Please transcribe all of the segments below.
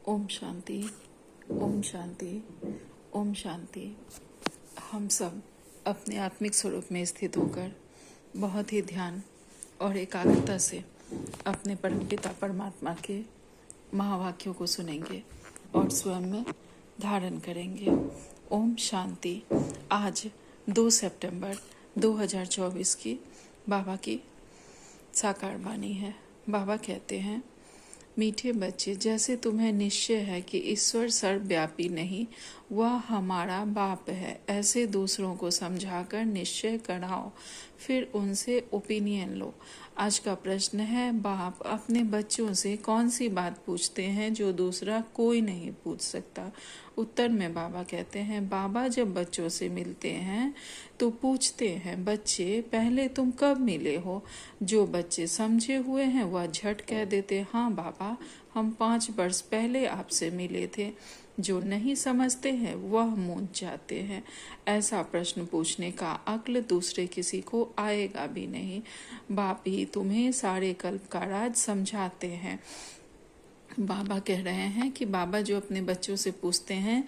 ओम शांति, ओम शांति, ओम शांति। हम सब अपने आत्मिक स्वरूप में स्थित होकर बहुत ही ध्यान और एकाग्रता से अपने परमपिता परमात्मा के महावाक्यों को सुनेंगे और स्वयं में धारण करेंगे। ओम शांति। आज 2 सितंबर 2024 की बाबा की साकार वाणी है। बाबा कहते हैं, मीठे बच्चे, जैसे तुम्हें निश्चय है कि ईश्वर सर्वव्यापी नहीं, वह हमारा बाप है, ऐसे दूसरों को समझाकर निश्चय कराओ, फिर उनसे ओपिनियन लो। आज का प्रश्न है, बाप अपने बच्चों से कौन सी बात पूछते हैं जो दूसरा कोई नहीं पूछ सकता? उत्तर में बाबा कहते हैं, बाबा जब बच्चों से मिलते हैं तो पूछते हैं, बच्चे पहले तुम कब मिले हो? जो बच्चे समझे हुए हैं वह झट कह देते, हाँ बाबा, हम 5 वर्ष पहले आपसे मिले थे। जो नहीं समझते हैं वह मूंझ जाते हैं। ऐसा प्रश्न पूछने का अक्ल दूसरे किसी को आएगा भी नहीं। बाप ही तुम्हें सारे कल्प का राज समझाते हैं। बाबा कह रहे हैं कि बाबा जो अपने बच्चों से पूछते हैं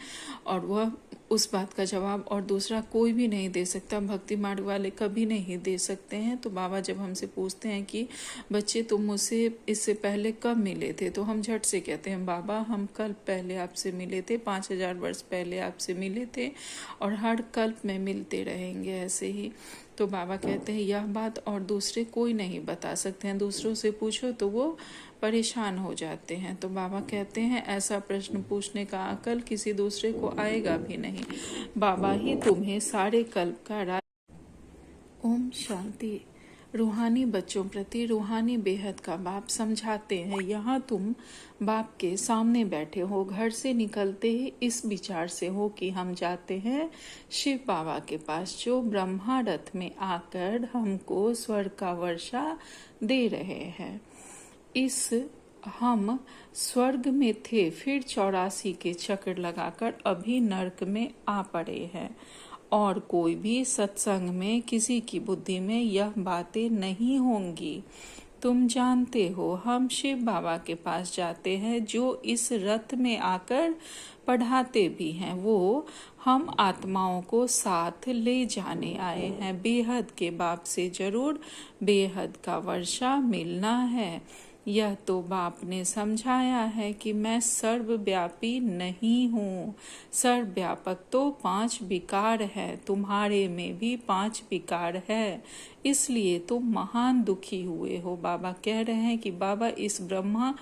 और वह उस बात का जवाब और दूसरा कोई भी नहीं दे सकता, भक्ति मार्ग वाले कभी नहीं दे सकते हैं। तो बाबा जब हमसे पूछते हैं कि बच्चे तुम मुझसे इससे पहले कब मिले थे, तो हम झट से कहते हैं, बाबा हम कल्प पहले आपसे मिले थे, 5000 वर्ष पहले आपसे मिले थे और हर कल्प में मिलते रहेंगे ऐसे ही। तो बाबा कहते हैं, यह बात और दूसरे कोई नहीं बता सकते हैं, दूसरों से पूछो तो वो परेशान हो जाते हैं। तो बाबा कहते हैं, ऐसा प्रश्न पूछने का अकल किसी दूसरे को आएगा भी नहीं। बाबा ही तुम्हें सारे कल्प का राज। ओम शांति। रूहानी बच्चों प्रति रूहानी बेहद का बाप समझाते हैं, यहाँ तुम बाप के सामने बैठे हो, घर से निकलते ही इस विचार से हो कि हम जाते हैं शिव बाबा के पास, जो ब्रह्मा रथ में आकर हमको स्वर्ग का वर्षा दे रहे हैं। इस हम स्वर्ग में थे, फिर 84 के चक्र लगाकर अभी नरक में आ पड़े हैं। और कोई भी सत्संग में किसी की बुद्धि में यह बातें नहीं होंगी। तुम जानते हो हम शिव बाबा के पास जाते हैं, जो इस रथ में आकर पढ़ाते भी हैं। वो हम आत्माओं को साथ ले जाने आए हैं। बेहद के बाप से जरूर बेहद का वर्षा मिलना है। यह तो बाप ने समझाया है कि मैं सर्वव्यापी नहीं हूँ। सर्वव्यापक तो 5 विकार है, तुम्हारे में भी 5 विकार है, इसलिए तुम महान दुखी हुए हो। बाबा कह रहे हैं कि बाबा इस ब्रह्मा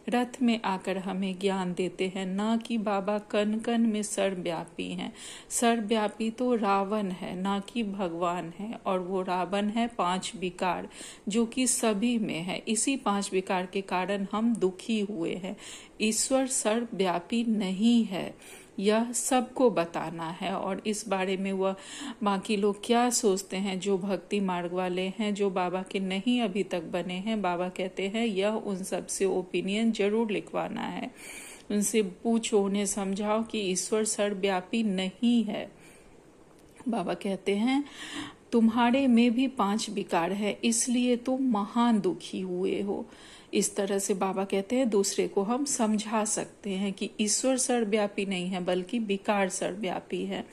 रथ में आकर हमें ज्ञान देते हैं, ना कि बाबा कण कण में सर्वव्यापी हैं। सर्वव्यापी तो रावण है, ना कि भगवान है, और वो रावण है 5 विकार, जो कि सभी में है। इसी 5 विकार के कारण हम दुखी हुए हैं। ईश्वर सर्वव्यापी नहीं है, यह सबको बताना है। और इस बारे में वह बाकी लोग क्या सोचते हैं, जो भक्ति मार्ग वाले हैं, जो बाबा के नहीं अभी तक बने हैं, बाबा कहते हैं यह उन सब से ओपिनियन जरूर लिखवाना है। उनसे पूछो, उन्हें समझाओ कि ईश्वर सर्वव्यापी नहीं है। बाबा कहते हैं, तुम्हारे में भी 5 विकार है, इसलिए तुम महान दुखी हुए हो। इस तरह से बाबा कहते हैं दूसरे को हम समझा सकते हैं कि ईश्वर सर्वव्यापी नहीं है, बल्कि विकार सर्वव्यापी है।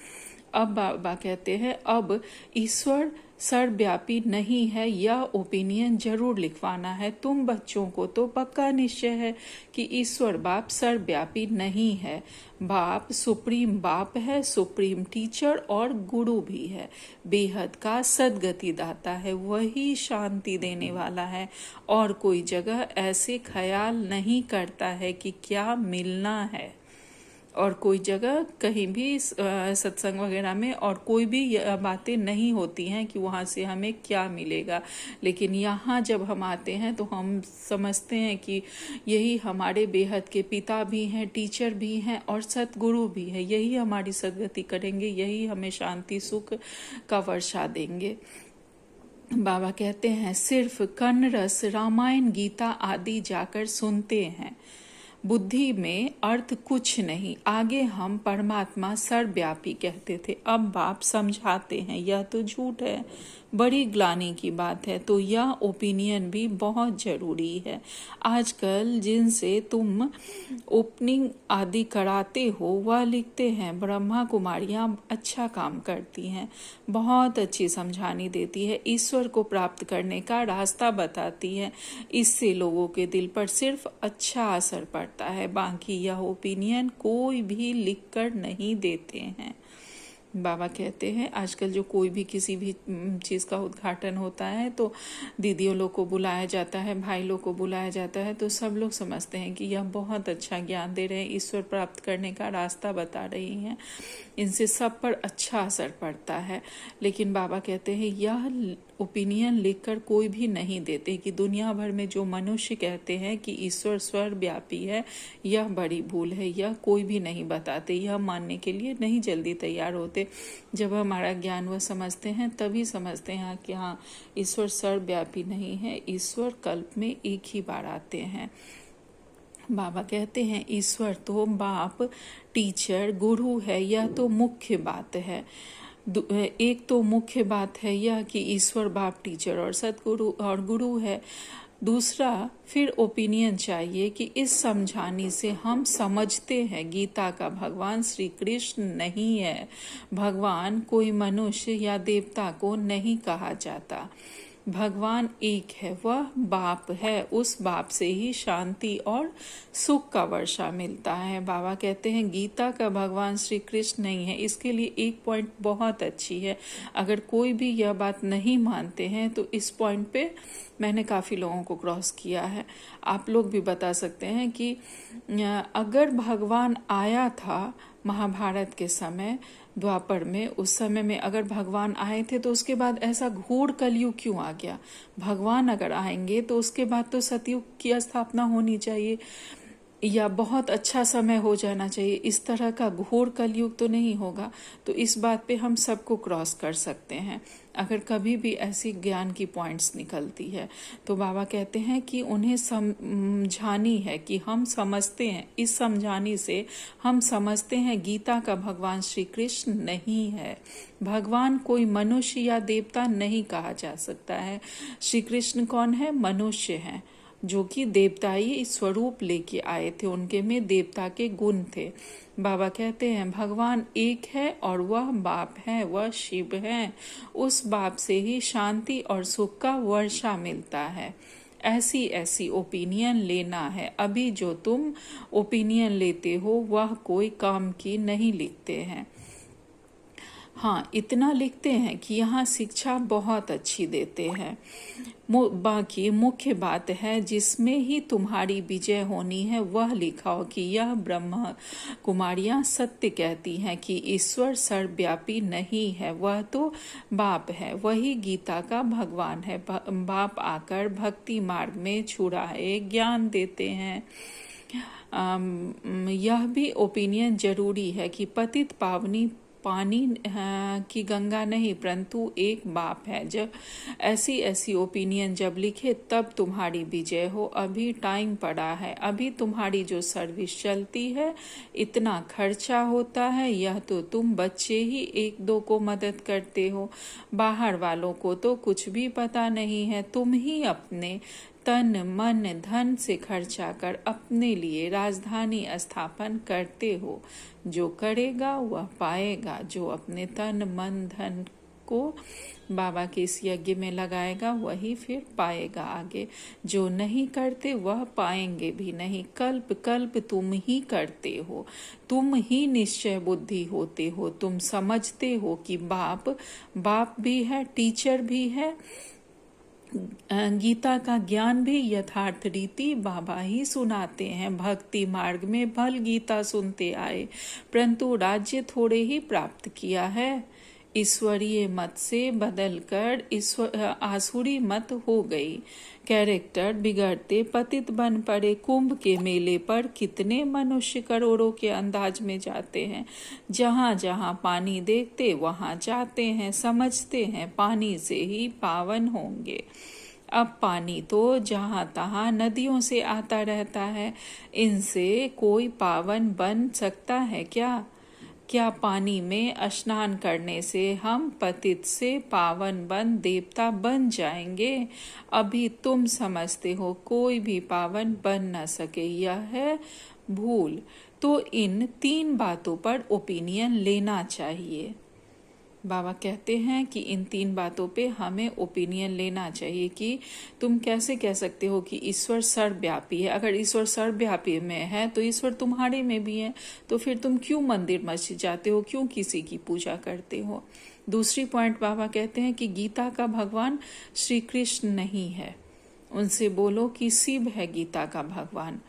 अब बाबा कहते हैं, अब ईश्वर सर्वव्यापी नहीं है, यह ओपिनियन जरूर लिखवाना है। तुम बच्चों को तो पक्का निश्चय है कि ईश्वर बाप सर्वव्यापी नहीं है। बाप सुप्रीम बाप है, सुप्रीम टीचर और गुरु भी है। बेहद का सदगति दाता है, वही शांति देने वाला है। और कोई जगह ऐसे ख्याल नहीं करता है कि क्या मिलना है, और कोई जगह कहीं भी सत्संग वगैरह में और कोई भी बातें नहीं होती हैं कि वहाँ से हमें क्या मिलेगा। लेकिन यहाँ जब हम आते हैं तो हम समझते हैं कि यही हमारे बेहद के पिता भी हैं, टीचर भी हैं और सतगुरु भी हैं। यही हमारी सदगति करेंगे, यही हमें शांति सुख का वर्षा देंगे। बाबा कहते हैं, सिर्फ कर्ण रस रामायण गीता आदि जाकर सुनते हैं, बुद्धि में अर्थ कुछ नहीं। आगे हम परमात्मा सर्वव्यापी कहते थे, अब बाप समझाते हैं यह तो झूठ है। बड़ी ग्लानि की बात है। तो यह ओपिनियन भी बहुत जरूरी है। आजकल जिनसे तुम ओपनिंग आदि कराते हो वह लिखते हैं ब्रह्मा कुमारियां अच्छा काम करती हैं, बहुत अच्छी समझानी देती है, ईश्वर को प्राप्त करने का रास्ता बताती है, इससे लोगों के दिल पर सिर्फ अच्छा असर पड़ता है, बाकी यह ओपिनियन कोई भी लिखकर नहीं देते हैं। बाबा कहते हैं आजकल जो कोई भी किसी भी चीज़ का उद्घाटन होता है तो दीदियों लोग को बुलाया जाता है, भाई लोग को बुलाया जाता है, तो सब लोग समझते हैं कि यह बहुत अच्छा ज्ञान दे रहे हैं, ईश्वर प्राप्त करने का रास्ता बता रही हैं, इनसे सब पर अच्छा असर पड़ता है। लेकिन बाबा कहते हैं यह ओपिनियन लिखकर कोई भी नहीं देते कि दुनिया भर में जो मनुष्य कहते हैं कि ईश्वर सर्वव्यापी है, यह बड़ी भूल है, यह कोई भी नहीं बताते, यह मानने के लिए नहीं जल्दी तैयार होते। जब हमारा ज्ञान वह समझते हैं तभी समझते हैं कि हाँ, ईश्वर सर्वव्यापी नहीं है, ईश्वर कल्प में एक ही बार आते हैं। बाबा कहते हैं ईश्वर तो बाप, टीचर, गुरु है, यह तो मुख्य बात है। एक तो मुख्य बात है यह कि ईश्वर बाप, टीचर और सतगुरु और गुरु है। दूसरा फिर ओपिनियन चाहिए कि इस समझाने से हम समझते हैं गीता का भगवान श्री कृष्ण नहीं है, भगवान कोई मनुष्य या देवता को नहीं कहा जाता, भगवान एक है, वह बाप है, उस बाप से ही शांति और सुख का वर्षा मिलता है। बाबा कहते हैं गीता का भगवान श्री कृष्ण नहीं है। इसके लिए एक पॉइंट बहुत अच्छी है, अगर कोई भी यह बात नहीं मानते हैं तो इस पॉइंट पे मैंने काफ़ी लोगों को क्रॉस किया है, आप लोग भी बता सकते हैं कि अगर भगवान आया था महाभारत के समय, द्वापर में, उस समय में अगर भगवान आए थे तो उसके बाद ऐसा घोर कलयुग क्यों आ गया? भगवान अगर आएंगे तो उसके बाद तो सतयुग की स्थापना होनी चाहिए या बहुत अच्छा समय हो जाना चाहिए, इस तरह का घोर कलयुग तो नहीं होगा। तो इस बात पे हम सबको क्रॉस कर सकते हैं अगर कभी भी ऐसी ज्ञान की पॉइंट्स निकलती है। तो बाबा कहते हैं कि उन्हें समझानी है कि हम समझते हैं, इस समझाने से हम समझते हैं गीता का भगवान श्री कृष्ण नहीं है, भगवान कोई मनुष्य या देवता नहीं कहा जा सकता है। श्री कृष्ण कौन है? मनुष्य हैं जो कि देवताई स्वरूप लेके आए थे, उनके में देवता के गुण थे। बाबा कहते हैं भगवान एक है और वह बाप है, वह शिव है, उस बाप से ही शांति और सुख का वर्षा मिलता है। ऐसी ऐसी ओपिनियन लेना है। अभी जो तुम ओपिनियन लेते हो वह कोई काम की नहीं लिखते हैं। हाँ, इतना लिखते हैं कि यहाँ शिक्षा बहुत अच्छी देते हैं, बाकी मुख्य बात है जिसमें ही तुम्हारी विजय होनी है वह लिखाओ कि यह ब्रह्म कुमारियां सत्य कहती हैं कि ईश्वर सर्वव्यापी नहीं है, वह तो बाप है, वही गीता का भगवान है। बाप आकर भक्ति मार्ग में छुड़ाए ज्ञान देते हैं। यह भी ओपिनियन जरूरी है कि पतित पावनी पानी की गंगा नहीं परंतु एक बाप है। जब ऐसी ऐसी ओपिनियन जब लिखे तब तुम्हारी विजय हो। अभी टाइम पड़ा है, अभी तुम्हारी जो सर्विस चलती है इतना खर्चा होता है, यह तो तुम बच्चे ही एक दो को मदद करते हो, बाहर वालों को तो कुछ भी पता नहीं है। तुम ही अपने तन मन धन से खर्चा कर अपने लिए राजधानी स्थापन करते हो। जो करेगा वह पाएगा, जो अपने तन मन धन को बाबा के इस यज्ञ में लगाएगा वही फिर पाएगा आगे। जो नहीं करते वह पाएंगे भी नहीं। कल्प कल्प तुम ही करते हो, तुम ही निश्चय बुद्धि होते हो। तुम समझते हो कि बाप भी है, टीचर भी है, गीता का ज्ञान भी यथार्थ रीति बाबा ही सुनाते हैं। भक्ति मार्ग में भल गीता सुनते आए परंतु राज्य थोड़े ही प्राप्त किया है। ईश्वरीय मत से बदलकर आसुरी मत हो गई। कैरेक्टर बिगड़ते पतित बन पड़े। कुंभ के मेले पर कितने मनुष्य करोड़ों के अंदाज में जाते हैं। जहाँ जहाँ पानी देखते वहाँ जाते हैं, समझते हैं पानी से ही पावन होंगे। अब पानी तो जहाँ तहाँ नदियों से आता रहता है, इनसे कोई पावन बन सकता है क्या? क्या पानी में स्नान करने से हम पतित से पावन बन देवता बन जाएंगे? अभी तुम समझते हो कोई भी पावन बन न सके, यह है भूल। तो इन 3 बातों पर ओपिनियन लेना चाहिए। बाबा कहते हैं कि इन 3 बातों पे हमें ओपिनियन लेना चाहिए कि तुम कैसे कह सकते हो कि ईश्वर सर्वव्यापी है। अगर ईश्वर सर्वव्यापी में है तो ईश्वर तुम्हारे में भी है, तो फिर तुम क्यों मंदिर मस्जिद जाते हो, क्यों किसी की पूजा करते हो? दूसरी पॉइंट बाबा कहते हैं कि गीता का भगवान श्री कृष्ण नहीं है, उनसे बोलो कि शिव है गीता का भगवान।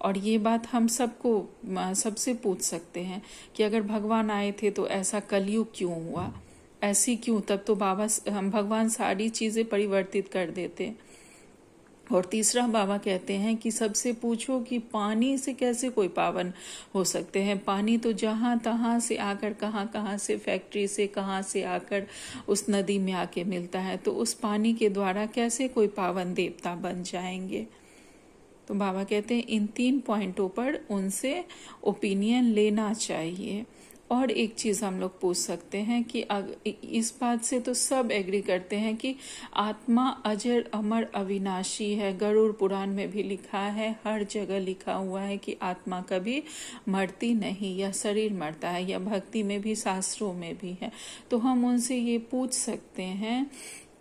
और ये बात हम सबसे पूछ सकते हैं कि अगर भगवान आए थे तो ऐसा कलयुग क्यों हुआ, ऐसी क्यों? तब तो हम भगवान सारी चीजें परिवर्तित कर देते। और तीसरा बाबा कहते हैं कि सबसे पूछो कि पानी से कैसे कोई पावन हो सकते हैं। पानी तो जहाँ तहाँ से आकर, कहाँ कहाँ से, फैक्ट्री से कहाँ से आकर उस नदी में आके मिलता है, तो उस पानी के द्वारा कैसे कोई पावन देवता बन जाएंगे? तो बाबा कहते हैं इन 3 पॉइंटों पर उनसे ओपिनियन लेना चाहिए। और एक चीज हम लोग पूछ सकते हैं कि इस बात से तो सब एग्री करते हैं कि आत्मा अजर अमर अविनाशी है। गरुड़ पुराण में भी लिखा है, हर जगह लिखा हुआ है कि आत्मा कभी मरती नहीं, या शरीर मरता है, या भक्ति में भी, शास्त्रों में भी है। तो हम उनसे ये पूछ सकते हैं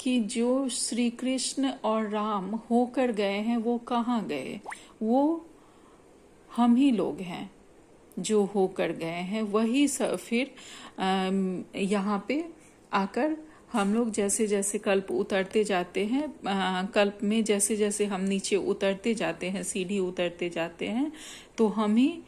कि जो श्री कृष्ण और राम होकर गए हैं वो कहाँ गए? वो हम ही लोग हैं जो होकर गए हैं, वही फिर यहाँ पे आकर हम लोग जैसे जैसे कल्प उतरते जाते हैं, कल्प में जैसे जैसे हम नीचे उतरते जाते हैं, सीढ़ी उतरते जाते हैं, तो हम ही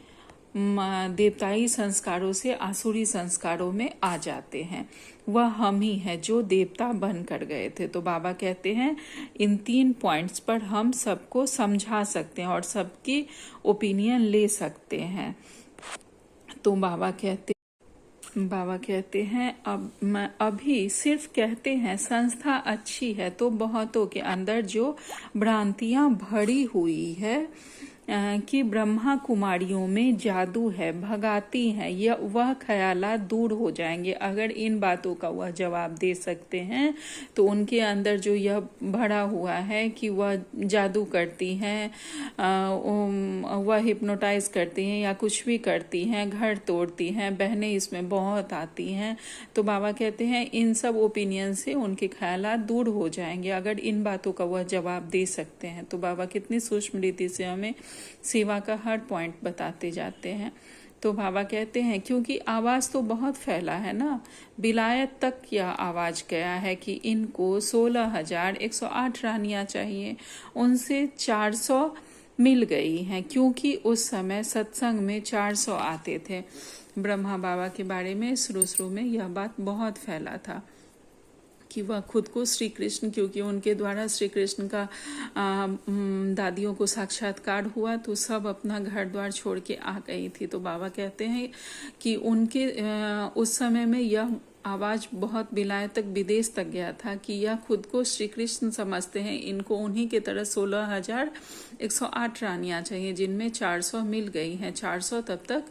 देवताई संस्कारों से आसुरी संस्कारों में आ जाते हैं। वह हम ही है जो देवता बन कर गए थे। तो बाबा कहते हैं इन 3 पॉइंट्स पर हम सबको समझा सकते हैं और सबकी ओपिनियन ले सकते हैं। तो बाबा कहते हैं अभी सिर्फ कहते हैं संस्था अच्छी है, तो बहुतों के अंदर जो भ्रांतियां भरी हुई है कि ब्रह्मा कुमारियों में जादू है, भगाती हैं, यह वह ख्यालात दूर हो जाएंगे। अगर इन बातों का वह जवाब दे सकते हैं तो उनके अंदर जो यह भरा हुआ है कि वह जादू करती हैं, वह हिप्नोटाइज करती हैं या कुछ भी करती हैं, घर तोड़ती हैं, बहनें इसमें बहुत आती हैं, तो बाबा कहते हैं इन सब ओपिनियन से उनके ख्यालात दूर हो जाएंगे अगर इन बातों का वह जवाब दे सकते हैं। तो बाबा कितनी सूक्ष्म रीति से हमें सेवा का हर पॉइंट बताते जाते हैं। तो बाबा कहते हैं क्योंकि आवाज तो बहुत फैला है ना, विलायत तक यह आवाज गया है कि इनको 16,108 रानियां चाहिए, उनसे 400 मिल गई हैं, क्योंकि उस समय सत्संग में 400 आते थे। ब्रह्मा बाबा के बारे में शुरू में यह बात बहुत फैला था कि वह खुद को श्री कृष्ण, क्योंकि उनके द्वारा श्री कृष्ण का दादियों को साक्षात्कार हुआ, तो सब अपना घर द्वार छोड़ के आ गई थी। तो बाबा कहते हैं कि उनके उस समय में यह आवाज बहुत विलायत तक, विदेश तक गया था कि यह खुद को श्री कृष्ण समझते हैं, इनको उन्हीं के तरह 16,108 रानियां चाहिए, जिनमें 400 मिल गई हैं, 400 तब तक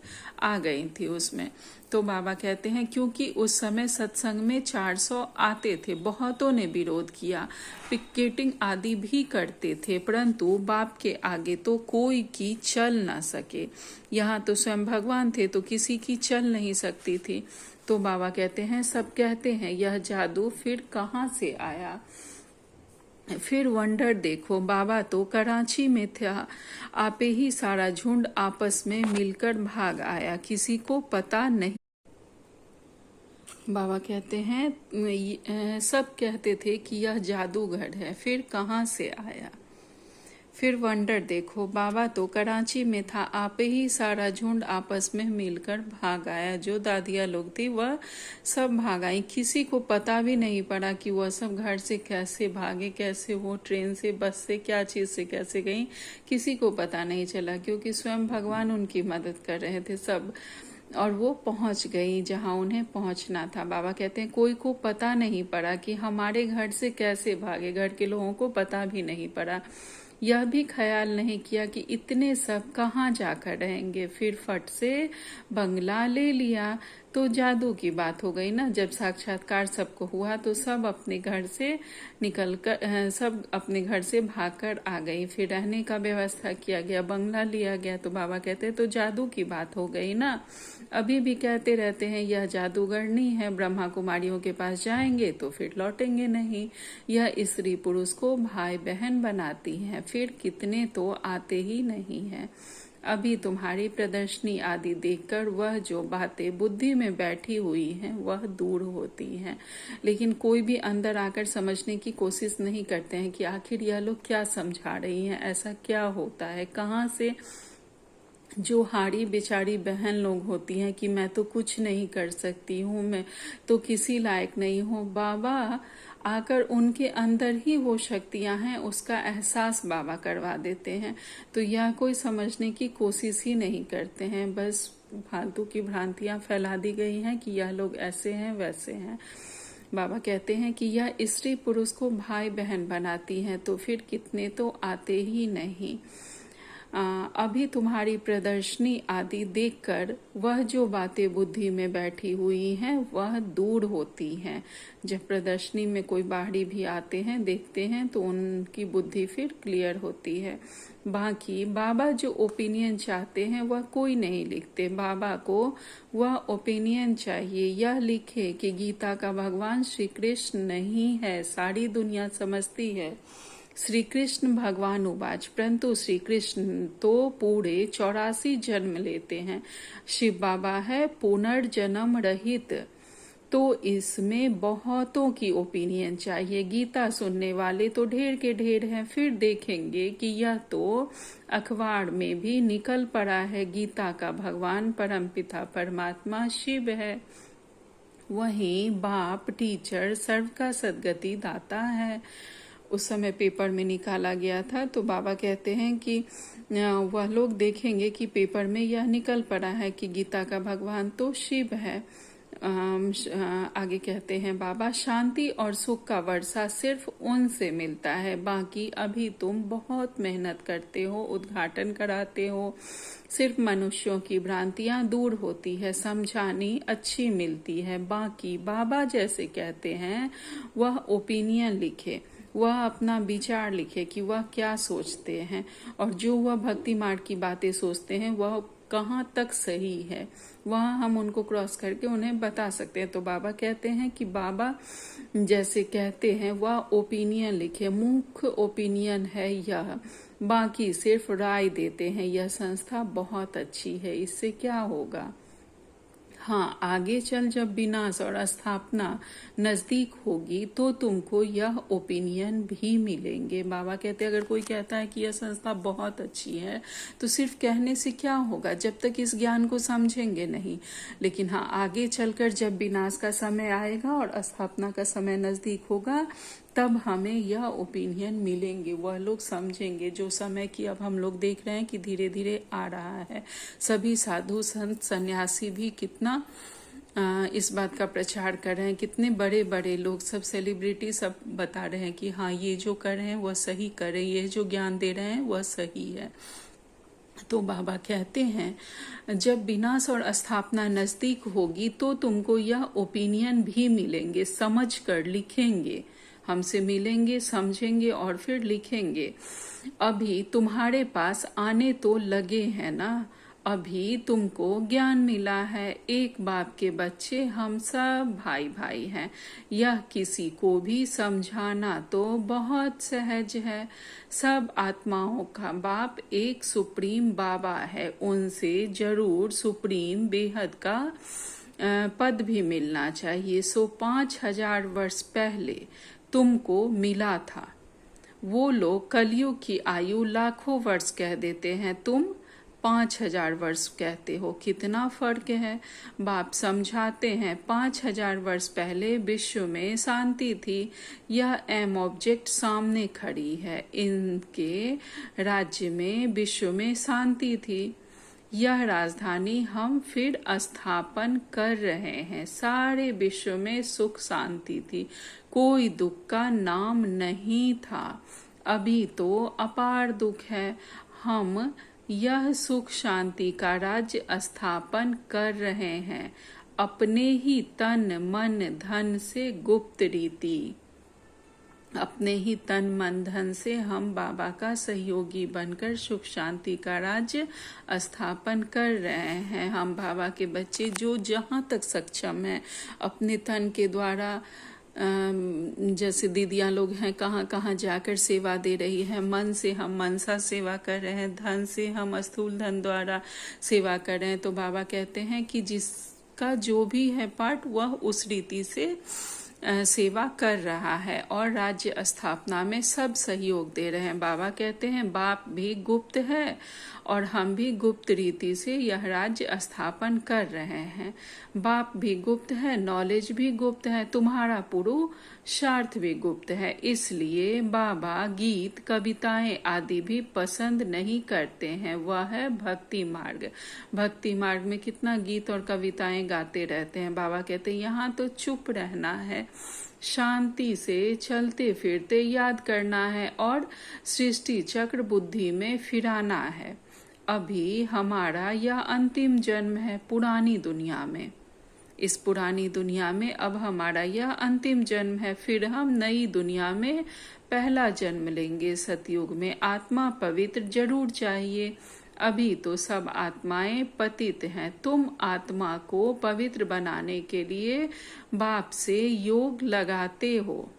आ गई थी उसमें। तो बाबा कहते हैं क्योंकि उस समय सत्संग में 400 आते थे, बहुतों ने विरोध किया, पिकेटिंग आदि भी करते थे, परंतु बाप के आगे तो कोई की चल ना सके। यहाँ तो स्वयं भगवान थे तो किसी की चल नहीं सकती थी। तो बाबा कहते हैं सब कहते हैं यह जादू फिर कहाँ से आया? फिर वंडर देखो, बाबा तो कराची में था, आपे ही सारा झुंड आपस में मिलकर भाग आया, किसी को पता नहीं। बाबा कहते हैं सब कहते थे कि यह जादूगर है, फिर कहाँ से आया? फिर वंडर देखो, बाबा तो कराची में था, आप ही सारा झुंड आपस में मिलकर भाग आया। जो दादिया लोग थी वह सब भाग आई, किसी को पता भी नहीं पड़ा कि वह सब घर से कैसे भागे, कैसे वो ट्रेन से, बस से, क्या चीज से कैसे गई, किसी को पता नहीं चला, क्योंकि स्वयं भगवान उनकी मदद कर रहे थे सब, और वो पहुंच गई जहां उन्हें पहुंचना था। बाबा कहते हैं कोई को पता नहीं पड़ा कि हमारे घर से कैसे भागे, घर के लोगों को पता भी नहीं पड़ा, यह भी ख्याल नहीं किया कि इतने सब कहाँ जाकर रहेंगे। फिर फट से बंगला ले लिया। तो जादू की बात हो गई ना। जब साक्षात्कार सबको हुआ तो सब अपने घर से सब अपने घर से भागकर आ गई। फिर रहने का व्यवस्था किया गया, बंगला लिया गया। तो बाबा कहते तो जादू की बात हो गई ना। अभी भी कहते रहते हैं यह जादूगरनी है, ब्रह्मा कुमारियों के पास जाएंगे तो फिर लौटेंगे नहीं। यह स्त्री पुरुष को भाई बहन बनाती है, फिर कितने तो आते ही नहीं है। अभी तुम्हारी प्रदर्शनी आदि देखकर वह जो बातें बुद्धि में बैठी हुई हैं वह दूर होती हैं। लेकिन कोई भी अंदर आकर समझने की कोशिश नहीं करते हैं कि आखिर यह लोग क्या समझा रही हैं, ऐसा क्या होता है, कहाँ से जो हारी बेचारी बहन लोग होती हैं कि मैं तो कुछ नहीं कर सकती हूँ, मैं तो किसी लायक नहीं हूँ। बाबा आकर उनके अंदर ही वो शक्तियां हैं उसका एहसास बाबा करवा देते हैं। तो यह कोई समझने की कोशिश ही नहीं करते हैं, बस फालतू की भ्रांतियां फैला दी गई हैं कि यह लोग ऐसे हैं वैसे हैं। बाबा कहते हैं कि यह स्त्री पुरुष को भाई बहन बनाती हैं, तो फिर कितने तो आते ही नहीं। अभी तुम्हारी प्रदर्शनी आदि देखकर वह जो बातें बुद्धि में बैठी हुई हैं वह दूर होती हैं। जब प्रदर्शनी में कोई बाहरी भी आते हैं, देखते हैं, तो उनकी बुद्धि फिर क्लियर होती है। बाकी बाबा जो ओपिनियन चाहते हैं वह कोई नहीं लिखते। बाबा को वह ओपिनियन चाहिए, यह लिखे कि गीता का भगवान श्री कृष्ण नहीं है, सारी दुनिया समझती है। श्री कृष्ण भगवान उवाच, परंतु श्री कृष्ण तो पूरे 84 जन्म लेते हैं। शिव बाबा है पुनर्जन्म रहित। तो इसमें बहुतों की ओपिनियन चाहिए। गीता सुनने वाले तो ढेर के ढेर हैं, फिर देखेंगे कि यह तो अखबार में भी निकल पड़ा है, गीता का भगवान परमपिता परमात्मा शिव है। वहीं बाप टीचर सर्व का सद्गति दाता है। उस समय पेपर में निकाला गया था। तो बाबा कहते हैं कि वह लोग देखेंगे कि पेपर में यह निकल पड़ा है कि गीता का भगवान तो शिव है। आगे कहते हैं बाबा, शांति और सुख का वर्षा सिर्फ उनसे मिलता है, बाकी अभी तुम बहुत मेहनत करते हो, उद्घाटन कराते हो, सिर्फ मनुष्यों की भ्रांतियां दूर होती है, समझानी अच्छी मिलती है। बाकी बाबा जैसे कहते हैं वह ओपिनियन लिखे, वह अपना विचार लिखे कि वह क्या सोचते हैं, और जो वह भक्ति मार्ग की बातें सोचते हैं वह कहाँ तक सही है, वहाँ हम उनको क्रॉस करके उन्हें बता सकते हैं। तो बाबा कहते हैं कि बाबा जैसे कहते हैं वह ओपिनियन लिखे, मुख्य ओपिनियन है यह, बाकी सिर्फ राय देते हैं यह संस्था बहुत अच्छी है, इससे क्या होगा। हाँ, आगे चल जब विनाश और स्थापना नजदीक होगी तो तुमको यह ओपिनियन भी मिलेंगे। बाबा कहते हैं अगर कोई कहता है कि यह संस्था बहुत अच्छी है तो सिर्फ कहने से क्या होगा, जब तक इस ज्ञान को समझेंगे नहीं। लेकिन हाँ, आगे चलकर जब विनाश का समय आएगा और स्थापना का समय नजदीक होगा तब हमें यह ओपिनियन मिलेंगे, वह लोग समझेंगे। जो समय की अब हम लोग देख रहे हैं कि धीरे धीरे आ रहा है, सभी साधु संत सन्यासी भी कितना इस बात का प्रचार कर रहे हैं, कितने बड़े बड़े लोग, सब सेलिब्रिटी सब बता रहे हैं कि हाँ ये जो कर रहे हैं वह सही कर रहे हैं, ये जो ज्ञान दे रहे हैं वह सही है। तो बाबा कहते हैं जब विनाश और स्थापना नजदीक होगी तो तुमको यह ओपिनियन भी मिलेंगे, समझ कर लिखेंगे, हमसे मिलेंगे, समझेंगे और फिर लिखेंगे। अभी तुम्हारे पास आने तो लगे हैं ना, अभी तुमको ज्ञान मिला है, एक बाप के बच्चे हम सब भाई भाई हैं, यह किसी को भी समझाना तो बहुत सहज है। सब आत्माओं का बाप एक सुप्रीम बाबा है, उनसे जरूर सुप्रीम बेहद का पद भी मिलना चाहिए। सो 5000 वर्ष पहले तुमको मिला था। वो लोग कलयुग की आयु लाखों वर्ष कह देते हैं, तुम 5000 वर्ष कहते हो, कितना फर्क है। बाप समझाते हैं 5000 वर्ष पहले विश्व में शांति थी, यह एम ऑब्जेक्ट सामने खड़ी है, इनके राज्य में विश्व में शांति थी, यह राजधानी हम फिर स्थापन कर रहे हैं। सारे विश्व में सुख शांति थी, कोई दुख का नाम नहीं था, अभी तो अपार दुख है। हम यह सुख शांति का राज्य स्थापन कर रहे हैं, अपने ही तन मन धन से गुप्त रीति। अपने ही तन मन धन से हम बाबा का सहयोगी बनकर सुख शांति का राज्य स्थापन कर रहे हैं। हम बाबा के बच्चे जो जहाँ तक सक्षम हैं अपने तन के द्वारा, जैसे दीदियाँ लोग हैं कहाँ कहाँ जाकर सेवा दे रही है, मन से हम मनसा सेवा कर रहे हैं, धन से हम स्थूल धन द्वारा सेवा कर रहे हैं। तो बाबा कहते हैं कि जिसका जो भी है पार्ट वह उस रीति से सेवा कर रहा है और राज्य स्थापना में सब सहयोग दे रहे हैं। बाबा कहते हैं बाप भी गुप्त है और हम भी गुप्त रीति से यह राज्य स्थापन कर रहे हैं। बाप भी गुप्त है, नॉलेज भी गुप्त है, तुम्हारा पुरुषार्थ भी गुप्त है। इसलिए बाबा गीत कविताएं आदि भी पसंद नहीं करते हैं। वह है भक्ति मार्ग। भक्ति मार्ग में कितना गीत और कविताएं गाते रहते हैं। बाबा कहते हैं यहाँ तो चुप रहना है, शांति से चलते फिरते याद करना है और सृष्टि चक्र बुद्धि में फिराना है। अभी हमारा यह अंतिम जन्म है पुरानी दुनिया में। इस पुरानी दुनिया में अब हमारा यह अंतिम जन्म है, फिर हम नई दुनिया में पहला जन्म लेंगे। सतयुग में आत्मा पवित्र जरूर चाहिए। अभी तो सब आत्माएं पतित हैं। तुम आत्मा को पवित्र बनाने के लिए बाप से योग लगाते हो।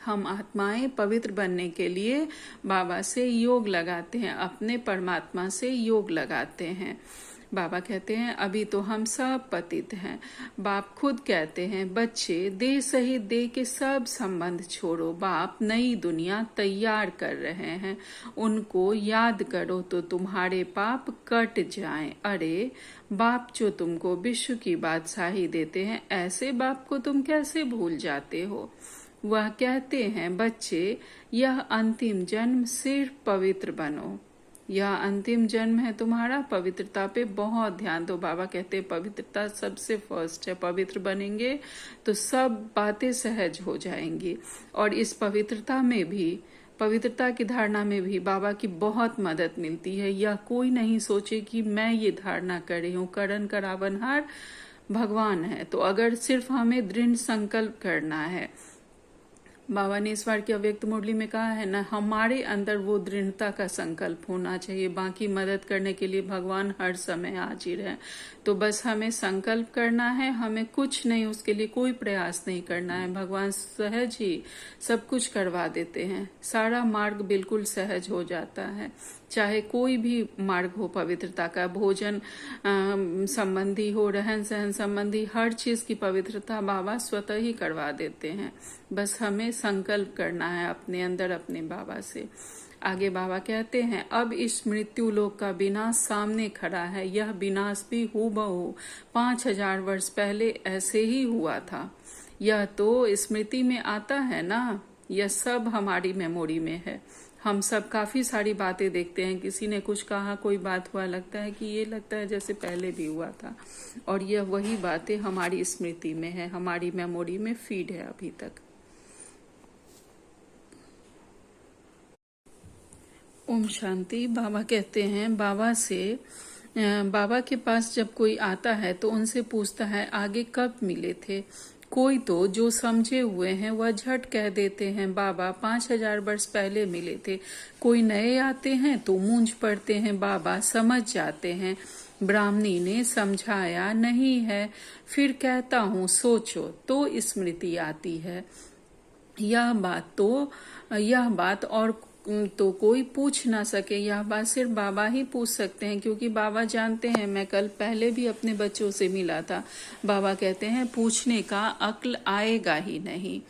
हम आत्माएं पवित्र बनने के लिए बाबा से योग लगाते हैं, अपने परमात्मा से योग लगाते हैं। बाबा कहते हैं अभी तो हम सब पतित हैं। बाप खुद कहते हैं बच्चे देह सहित देह के सब संबंध छोड़ो। बाप नई दुनिया तैयार कर रहे हैं, उनको याद करो तो तुम्हारे पाप कट जाएं। अरे बाप जो तुमको विश्व की बादशाही देते हैं, ऐसे बाप को तुम कैसे भूल जाते हो। वह कहते हैं बच्चे यह अंतिम जन्म सिर्फ पवित्र बनो। यह अंतिम जन्म है तुम्हारा, पवित्रता पे बहुत ध्यान दो। बाबा कहते हैं पवित्रता सबसे फर्स्ट है। पवित्र बनेंगे तो सब बातें सहज हो जाएंगी। और इस पवित्रता में भी, पवित्रता की धारणा में भी बाबा की बहुत मदद मिलती है। यह कोई नहीं सोचे कि मैं ये धारणा कर रही हूँ। करण करावनहार भगवान है, तो अगर सिर्फ हमें दृढ़ संकल्प करना है, बाबा ने इस बार की अव्यक्त मुरली में कहा है ना, हमारे अंदर वो दृढ़ता का संकल्प होना चाहिए। बाकी मदद करने के लिए भगवान हर समय हाजिर है। तो बस हमें संकल्प करना है, हमें कुछ नहीं, उसके लिए कोई प्रयास नहीं करना है। भगवान सहज ही सब कुछ करवा देते हैं। सारा मार्ग बिल्कुल सहज हो जाता है, चाहे कोई भी मार्ग हो पवित्रता का, भोजन संबंधी हो, रहन सहन संबंधी, हर चीज की पवित्रता बाबा स्वतः ही करवा देते हैं। बस हमें संकल्प करना है अपने अंदर, अपने बाबा से। आगे बाबा कहते हैं अब इस मृत्यु लोक का विनाश सामने खड़ा है। यह विनाश भी हूबहू 5000 वर्ष पहले ऐसे ही हुआ था। यह तो स्मृति में आता है ना, यह सब हमारी मेमोरी में है। हम सब काफी सारी बातें देखते हैं, किसी ने कुछ कहा, कोई बात हुआ, लगता है कि ये लगता है जैसे पहले भी हुआ था। और यह वही बातें हमारी स्मृति में है, हमारी मेमोरी में फीड है अभी तक। ओम शांति। बाबा कहते हैं बाबा के पास जब कोई आता है तो उनसे पूछता है आगे कब मिले थे। कोई तो जो समझे हुए हैं वह झट कह देते हैं बाबा 5000 वर्ष पहले मिले थे। कोई नए आते हैं तो मूंझ पड़ते हैं, बाबा समझ जाते हैं ब्राह्मणी ने समझाया नहीं है। फिर कहता हूँ सोचो तो स्मृति आती है। यह बात और तो कोई पूछ ना सके, यह बात सिर्फ बाबा ही पूछ सकते हैं, क्योंकि बाबा जानते हैं। मैं कल पहले भी अपने बच्चों से मिला था। बाबा कहते हैं पूछने का अक्ल आएगा ही नहीं,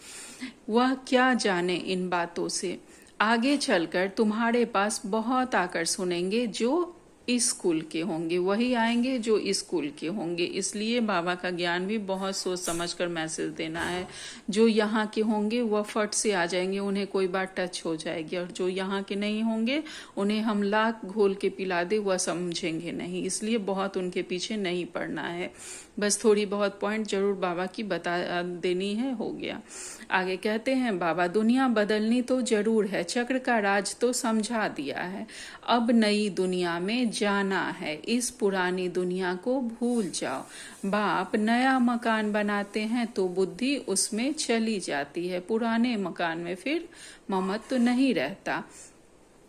वह क्या जाने इन बातों से। आगे चलकर तुम्हारे पास बहुत आकर सुनेंगे जो इस स्कूल के होंगे, वही आएंगे जो इस स्कूल के होंगे। इसलिए बाबा का ज्ञान भी बहुत सोच समझकर मैसेज देना है। जो यहाँ के होंगे वह फट से आ जाएंगे, उन्हें कोई बात टच हो जाएगी, और जो यहाँ के नहीं होंगे उन्हें हम लाख घोल के पिला दे वह समझेंगे नहीं। इसलिए बहुत उनके पीछे नहीं पड़ना है, बस थोड़ी बहुत पॉइंट जरूर बाबा की बता देनी है, हो गया। आगे कहते हैं बाबा दुनिया बदलनी तो जरूर है, चक्र का राज तो समझा दिया है। अब नई दुनिया में जाना है, इस पुरानी दुनिया को भूल जाओ। बाप नया मकान बनाते हैं तो बुद्धि उसमें चली जाती है, पुराने मकान में फिर ममत्व नहीं रहता।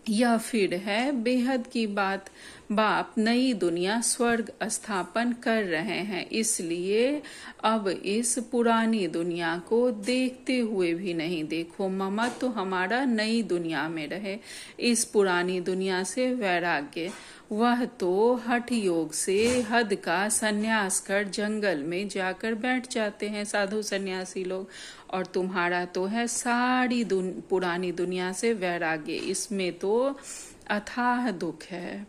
यह फिर है बेहद की बात। बाप नई दुनिया स्वर्ग स्थापन कर रहे हैं, इसलिए अब इस पुरानी दुनिया को देखते हुए भी नहीं देखो। ममत्व तो हमारा नई दुनिया में रहे, इस पुरानी दुनिया से वैराग्य। वह तो हठ योग से हद का संन्यास कर जंगल में जाकर बैठ जाते हैं साधु सन्यासी लोग, और तुम्हारा तो है सारी पुरानी दुनिया से वैराग्य। इसमें तो अथाह दुख है,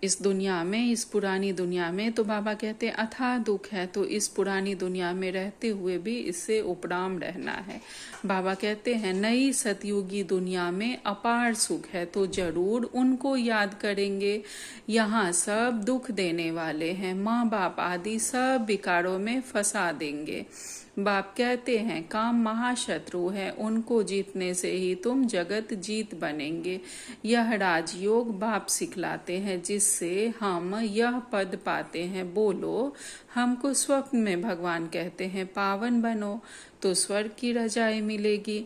इस दुनिया में, इस पुरानी दुनिया में तो बाबा कहते हैं अथाह दुख है। तो इस पुरानी दुनिया में रहते हुए भी इससे उपराम रहना है। बाबा कहते हैं नई सतयुगी दुनिया में अपार सुख है, तो जरूर उनको याद करेंगे। यहाँ सब दुख देने वाले हैं, माँ बाप आदि सब विकारों में फंसा देंगे। बाप कहते हैं काम महाशत्रु है, उनको जीतने से ही तुम जगत जीत बनेंगे। यह राजयोग बाप सिखलाते हैं, जिससे हम यह पद पाते हैं। बोलो, हमको स्वप्न में भगवान कहते हैं पावन बनो तो स्वर्ग की रजाई मिलेगी।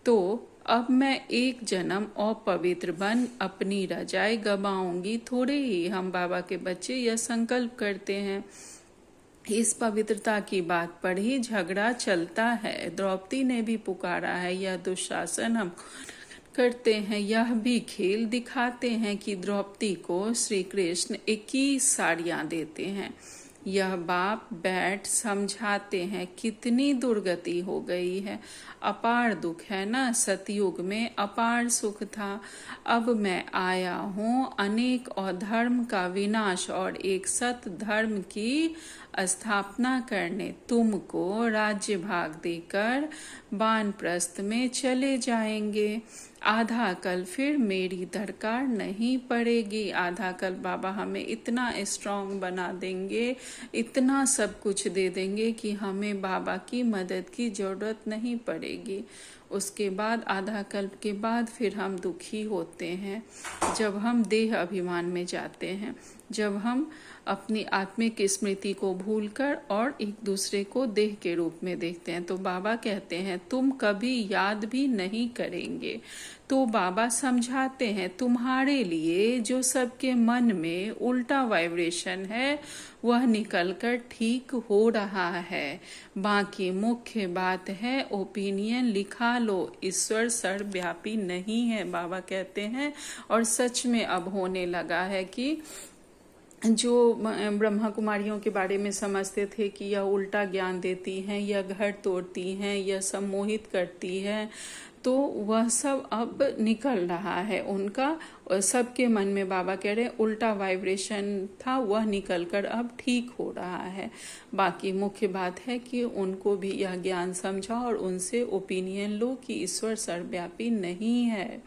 तो अब मैं एक जन्म अपवित्र बन अपनी रजाई गवाऊंगी थोड़े ही। हम बाबा के बच्चे यह संकल्प करते हैं। इस पवित्रता की बात पर ही झगड़ा चलता है। द्रौपदी ने भी पुकारा है, यह दुशासन हम करते हैं। यह भी खेल दिखाते हैं कि द्रौपदी को श्री कृष्ण 21 साड़ियां देते हैं। यह बाप बैठ समझाते हैं कितनी दुर्गति हो गई है, अपार दुख है ना। सतयुग में अपार सुख था, अब मैं आया हूँ अनेक अधर्म का विनाश और एक सत धर्म की स्थापना करने। तुमको राज्य भाग देकर वानप्रस्थ में चले जाएंगे। आधा कल फिर मेरी दरकार नहीं पड़ेगी। आधा कल बाबा हमें इतना स्ट्रांग बना देंगे, इतना सब कुछ दे देंगे कि हमें बाबा की मदद की जरूरत नहीं पड़ेगी। उसके बाद आधा कल्प के बाद फिर हम दुखी होते हैं जब हम देह अभिमान में जाते हैं, जब हम अपनी आत्मिक स्मृति को भूलकर और एक दूसरे को देह के रूप में देखते हैं। तो बाबा कहते हैं तुम कभी याद भी नहीं करेंगे। तो बाबा समझाते हैं तुम्हारे लिए जो सबके मन में उल्टा वाइब्रेशन है वह निकलकर ठीक हो रहा है। बाकी मुख्य बात है ओपिनियन लिखा लो, ईश्वर सर्वव्यापी नहीं है बाबा कहते हैं। और सच में अब होने लगा है कि जो ब्रह्मा कुमारियों के बारे में समझते थे कि यह उल्टा ज्ञान देती हैं, यह घर तोड़ती हैं, यह सम्मोहित करती है, तो वह सब अब निकल रहा है उनका। सबके मन में बाबा कह रहे हैं उल्टा वाइब्रेशन था, वह निकलकर अब ठीक हो रहा है। बाकी मुख्य बात है कि उनको भी यह ज्ञान समझा और उनसे ओपिनियन लो कि ईश्वर सर्वव्यापी नहीं है।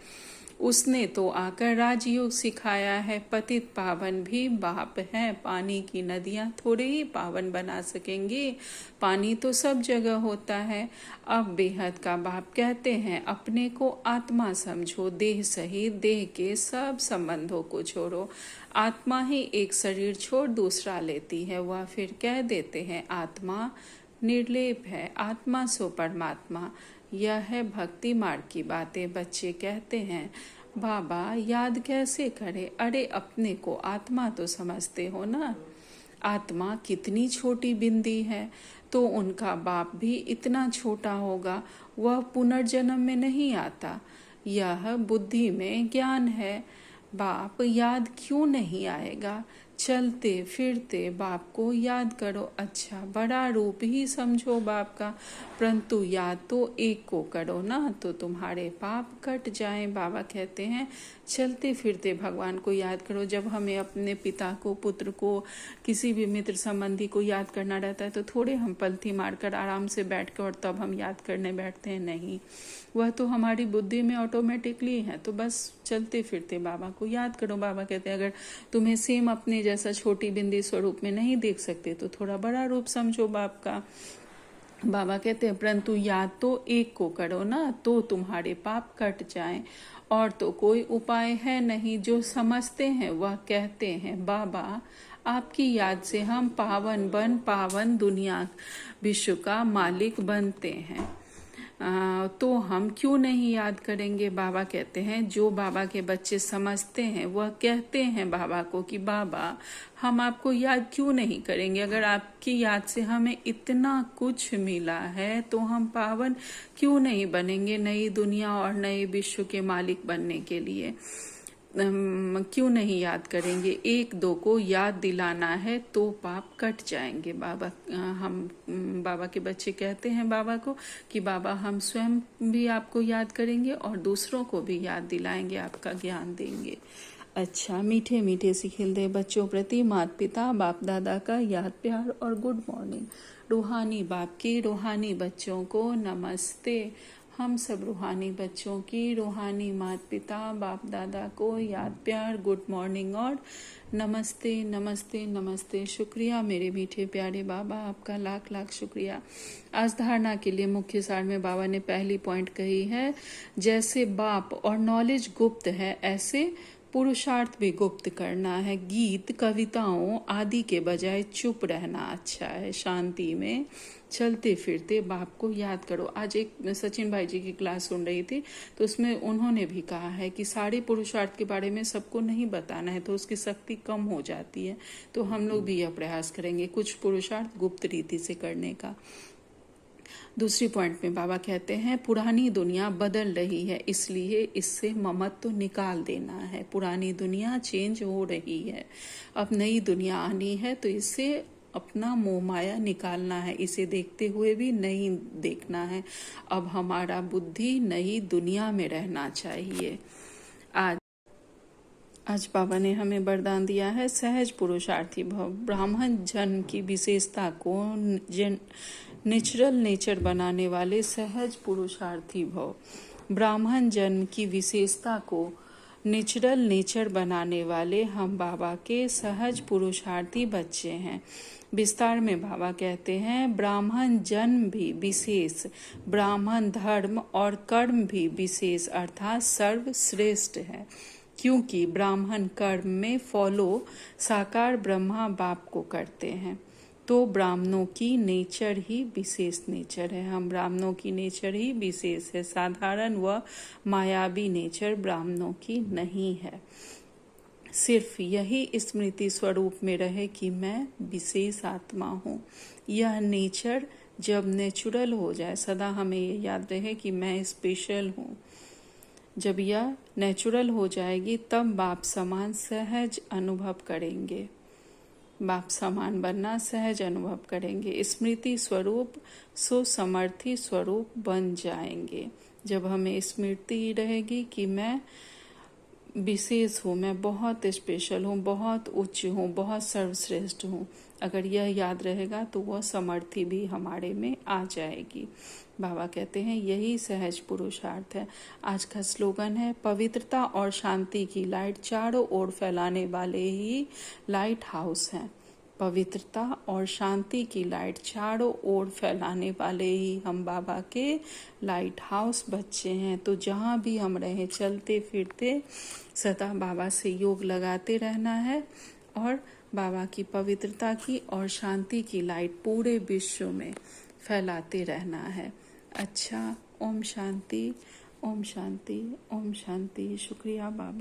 उसने तो आकर राजयोग सिखाया है। पतित पावन भी बाप है, पानी की नदियां थोड़े ही पावन बना सकेंगे, पानी तो सब जगह होता है। अब बेहद का बाप कहते हैं अपने को आत्मा समझो, देह सहित देह के सब संबंधों को छोड़ो। आत्मा ही एक शरीर छोड़ दूसरा लेती है। वह फिर कह देते हैं आत्मा निर्लेप है, आत्मा सो परमात्मा। यह है भक्ति मार्ग की बातें। बच्चे कहते हैं बाबा याद कैसे करें? अरे अपने को आत्मा तो समझते हो ना, आत्मा कितनी छोटी बिंदी है, तो उनका बाप भी इतना छोटा होगा, वह पुनर्जन्म में नहीं आता। यह बुद्धि में ज्ञान है। बाप याद क्यों नहीं आएगा? चलते फिरते बाप को याद करो। अच्छा बड़ा रूप ही समझो बाप का, परंतु याद तो एक को करो ना, तो तुम्हारे पाप कट जाएं। बाबा कहते हैं चलते फिरते भगवान को याद करो। जब हमें अपने पिता को, पुत्र को, किसी भी मित्र संबंधी को याद करना रहता है तो थोड़े हम पलथी मारकर आराम से बैठ कर और तब हम याद करने बैठते हैं, नहीं, वह तो हमारी बुद्धि में ऑटोमेटिकली है। तो बस चलते फिरते बाबा को याद करो। बाबा कहते हैं अगर तुम्हें सेम अपने जैसा छोटी बिंदी स्वरूप में नहीं देख सकते तो थोड़ा बड़ा रूप समझो बाप का। बाबा कहते हैं परंतु याद तो एक को करो ना, तो तुम्हारे पाप कट जाएं। और तो कोई उपाय है नहीं। जो समझते हैं वह कहते हैं बाबा आपकी याद से हम पावन दुनिया विश्व का मालिक बनते हैं। तो हम क्यों नहीं याद करेंगे। बाबा कहते हैं जो बाबा के बच्चे समझते हैं वह कहते हैं बाबा को कि बाबा हम आपको याद क्यों नहीं करेंगे। अगर आपकी याद से हमें इतना कुछ मिला है तो हम पावन क्यों नहीं बनेंगे, नई दुनिया और नए विश्व के मालिक बनने के लिए क्यों नहीं याद करेंगे। एक दो को याद दिलाना है तो पाप कट जाएंगे। बाबा के बच्चे कहते हैं बाबा को कि बाबा हम स्वयं भी आपको याद करेंगे और दूसरों को भी याद दिलाएंगे, आपका ज्ञान देंगे। अच्छा, मीठे मीठे से खिलते बच्चों प्रति माता पिता बाप दादा का याद प्यार और गुड मॉर्निंग। रूहानी बाप की रूहानी बच्चों को नमस्ते। हम सब रूहानी बच्चों की रूहानी माता पिता बाप दादा को याद प्यार गुड मॉर्निंग और नमस्ते नमस्ते नमस्ते। शुक्रिया मेरे मीठे प्यारे बाबा, आपका लाख लाख शुक्रिया। आज धारणा के लिए मुख्य सार में बाबा ने पहली पॉइंट कही है, जैसे बाप और नॉलेज गुप्त है ऐसे पुरुषार्थ भी गुप्त करना है। गीत कविताओं आदि के बजाय चुप रहना अच्छा है। शांति में चलते फिरते बाप को याद करो। आज एक सचिन भाई जी की क्लास सुन रही थी तो उसमें उन्होंने भी कहा है कि सारे पुरुषार्थ के बारे में सबको नहीं बताना है तो उसकी शक्ति कम हो जाती है। तो हम लोग भी यह प्रयास करेंगे कुछ पुरुषार्थ गुप्त रीति से करने का। दूसरी पॉइंट में बाबा कहते हैं पुरानी दुनिया बदल रही है इसलिए इससे ममत्व निकाल देना है। पुरानी दुनिया चेंज हो रही है, अब नई दुनिया आनी है तो इससे अपना मोह माया निकालना है। इसे देखते हुए भी नहीं देखना है। अब हमारा बुद्धि नई दुनिया में रहना चाहिए। आज बाबा ने हमें वरदान दिया है सहज पुरुषार्थी भव। ब्राह्मण जन्म की विशेषता को नेचुरल नेचर बनाने वाले सहज पुरुषार्थी भव। ब्राह्मण जन्म की विशेषता को नेचुरल नेचर बनाने वाले हम बाबा के सहज पुरुषार्थी बच्चे हैं। विस्तार में बाबा कहते हैं ब्राह्मण जन्म भी विशेष, ब्राह्मण धर्म और कर्म भी विशेष अर्थात सर्वश्रेष्ठ है। क्योंकि ब्राह्मण कर्म में फॉलो साकार ब्रह्मा बाप को करते हैं तो ब्राह्मणों की नेचर ही विशेष नेचर है। हम ब्राह्मणों की नेचर ही विशेष है। साधारण व मायावी नेचर ब्राह्मणों की नहीं है। सिर्फ यही स्मृति स्वरूप में रहे कि मैं विशेष आत्मा हूँ। यह नेचर जब नेचुरल हो जाए, सदा हमें ये याद रहे कि मैं स्पेशल हूँ। जब यह नेचुरल हो जाएगी तब बाप समान सहज अनुभव करेंगे। बाप समान बनना सहज अनुभव करेंगे। स्मृति स्वरूप सुसमर्थी स्वरूप बन जाएंगे। जब हमें स्मृति रहेगी कि मैं विशेष हूँ, मैं बहुत स्पेशल हूँ, बहुत उच्च हूँ, बहुत सर्वश्रेष्ठ हूँ, अगर यह याद रहेगा तो वह समर्थी भी हमारे में आ जाएगी। बाबा कहते हैं यही सहज पुरुषार्थ है। आज का स्लोगन है पवित्रता और शांति की लाइट चारों ओर फैलाने वाले ही लाइट हाउस हैं। पवित्रता और शांति की लाइट चारों ओर फैलाने वाले ही हम बाबा के लाइट हाउस बच्चे हैं। तो जहाँ भी हम रहें चलते फिरते सदा बाबा से योग लगाते रहना है और बाबा की पवित्रता की और शांति की लाइट पूरे विश्व में फैलाते रहना है। अच्छा, ओम शांति, ओम शांति, ओम शांति। शुक्रिया बाबा।